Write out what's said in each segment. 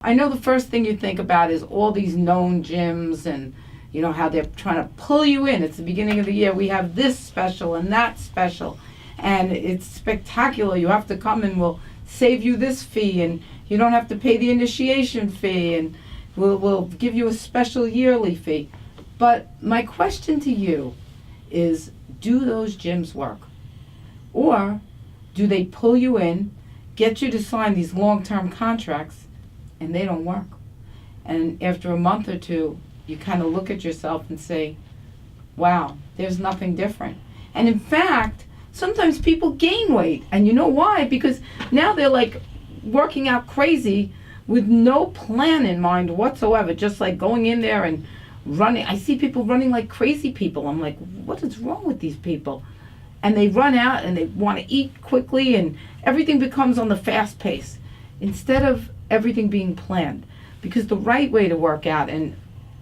I know the first thing you think about is all these known gyms and, you know, how they're trying to pull you in. It's the beginning of the year. We have this special and that special. And it's spectacular. You have to come and we'll save you this fee, and you don't have to pay the initiation fee, and we'll give you a special yearly fee. But my question to you is, do those gyms work? Or do they pull you in, get you to sign these long-term contracts, and they don't work? And after a month or two, you kind of look at yourself and say, wow, there's nothing different. And in fact, sometimes people gain weight. And you know why? Because now they're like working out crazy with no plan in mind whatsoever, just like going in there and running. I see people running like crazy people. I'm like, what is wrong with these people? And they run out and they want to eat quickly, and everything becomes on the fast pace instead of everything being planned. Because the right way to work out, and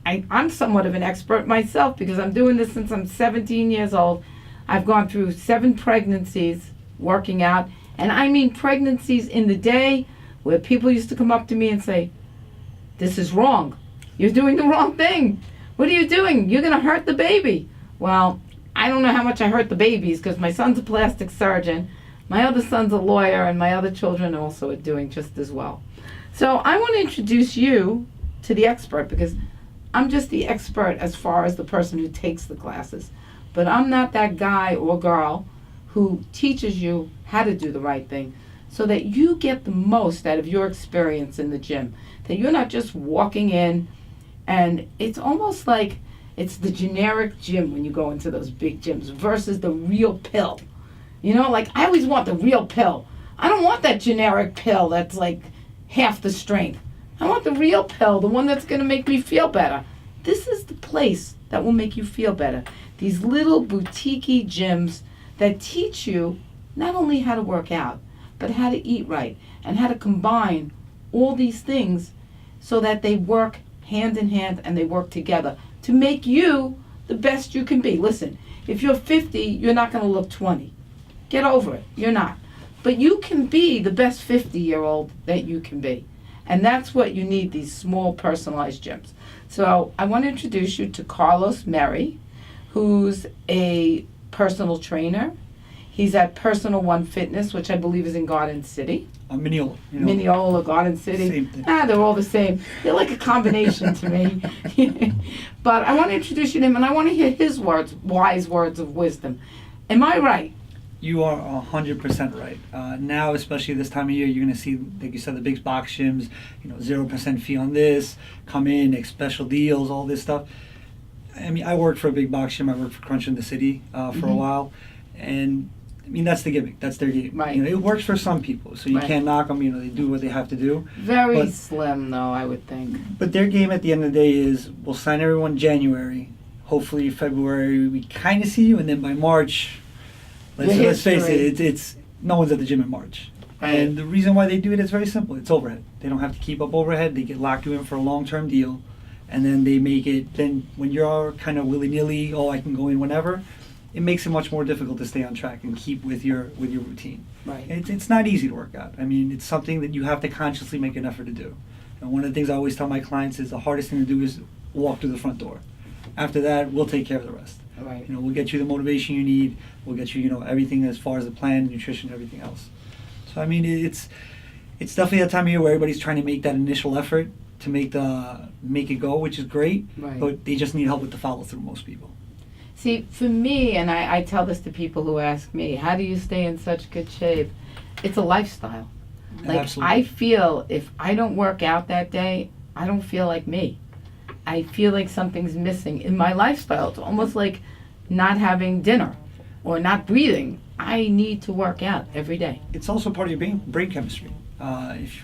I'm somewhat of an expert myself because I'm doing this since I'm 17 years old. I've gone through 7 pregnancies working out, and I mean pregnancies in the day where people used to come up to me and say, this is wrong. You're doing the wrong thing. What are you doing? You're going to hurt the baby. Well, I don't know how much I hurt the babies because my son's a plastic surgeon, my other son's a lawyer, and my other children also are doing just as well. So I want to introduce you to the expert because I'm just the expert as far as the person who takes the classes. But I'm not that guy or girl who teaches you how to do the right thing so that you get the most out of your experience in the gym. That you're not just walking in and it's almost like it's the generic gym when you go into those big gyms versus the real pill. You know, like I always want the real pill. I don't want that generic pill that's like half the strength. I want the real pill, the one that's going to make me feel better. This is the place that will make you feel better. These little boutique-y gyms that teach you not only how to work out, but how to eat right and how to combine all these things so that they work hand in hand and they work together to make you the best you can be. Listen, if you're 50, you're not going to look 20. Get over it. You're not. But you can be the best 50-year-old that you can be. And that's what you need, these small personalized gyms. So I want to introduce you to Carlos Merry, who's a personal trainer. He's at Personal One Fitness, which I believe is in Garden City. Mineola. Mineola, Garden City. Same thing. They're all the same. They're like a combination to me. But I want to introduce you to him, and I want to hear his words, wise words of wisdom. Am I right? You are 100% right. Now, especially this time of year, you're going to see, like you said, the big box gyms, 0% fee on this, come in, make special deals, all this stuff. I mean, I worked for a big box gym. I worked for Crunch in the City for a while. And, I mean, that's the gimmick. That's their game. Right. It works for some people, so you can't knock them. They do what they have to do. Very slim, though, I would think. But their game at the end of the day is, we'll sign everyone January. Hopefully, February, we kind of see you, and then by March... Let's face it, it's no one's at the gym in March. Right. And the reason why they do it is very simple. It's overhead. They don't have to keep up overhead. They get locked you in for a long-term deal. And then they make it, then when you're kind of willy-nilly, I can go in whenever, it makes it much more difficult to stay on track and keep with your routine. Right. It's not easy to work out. I mean, it's something that you have to consciously make an effort to do. And one of the things I always tell my clients is the hardest thing to do is walk through the front door. After that, we'll take care of the rest. Right. We'll get you the motivation you need. We'll get you, everything as far as the plan, nutrition, everything else. So I mean, it's definitely that time of year where everybody's trying to make that initial effort to make it go, which is great. Right. But they just need help with the follow through. Most people. See, for me, and I tell this to people who ask me, how do you stay in such good shape? It's a lifestyle. Like Absolutely. I feel if I don't work out that day, I don't feel like me. I feel like something's missing in my lifestyle. It's almost like not having dinner or not breathing. I need to work out every day. It's also part of your brain chemistry.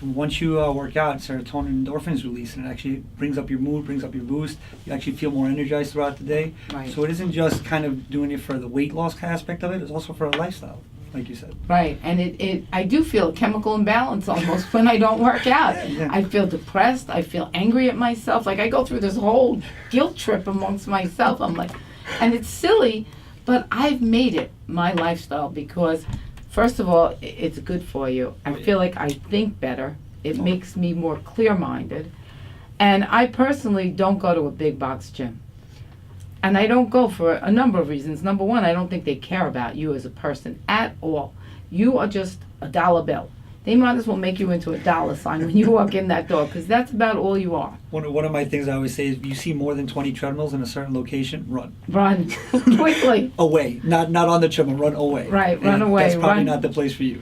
Once you work out, serotonin and endorphins release, and it actually brings up your mood, brings up your boost. You actually feel more energized throughout the day. Right. So it isn't just kind of doing it for the weight loss aspect of it. It's also for a lifestyle, like you said. Right, and I do feel a chemical imbalance almost when I don't work out. Yeah. I feel depressed. I feel angry at myself. Like I go through this whole guilt trip amongst myself. I'm like, and it's silly, but I've made it my lifestyle because, first of all, it's good for you. I feel like I think better. It makes me more clear-minded. And I personally don't go to a big box gym. And I don't go for a number of reasons. Number one, I don't think they care about you as a person at all. You are just a dollar bill. They might as well make you into a dollar sign when you walk in that door, because that's about all you are. One of my things I always say is, if you see more than 20 treadmills in a certain location, run. Run quickly. Away. Not on the treadmill, run away. Right, run away, That's probably run. not the place for you.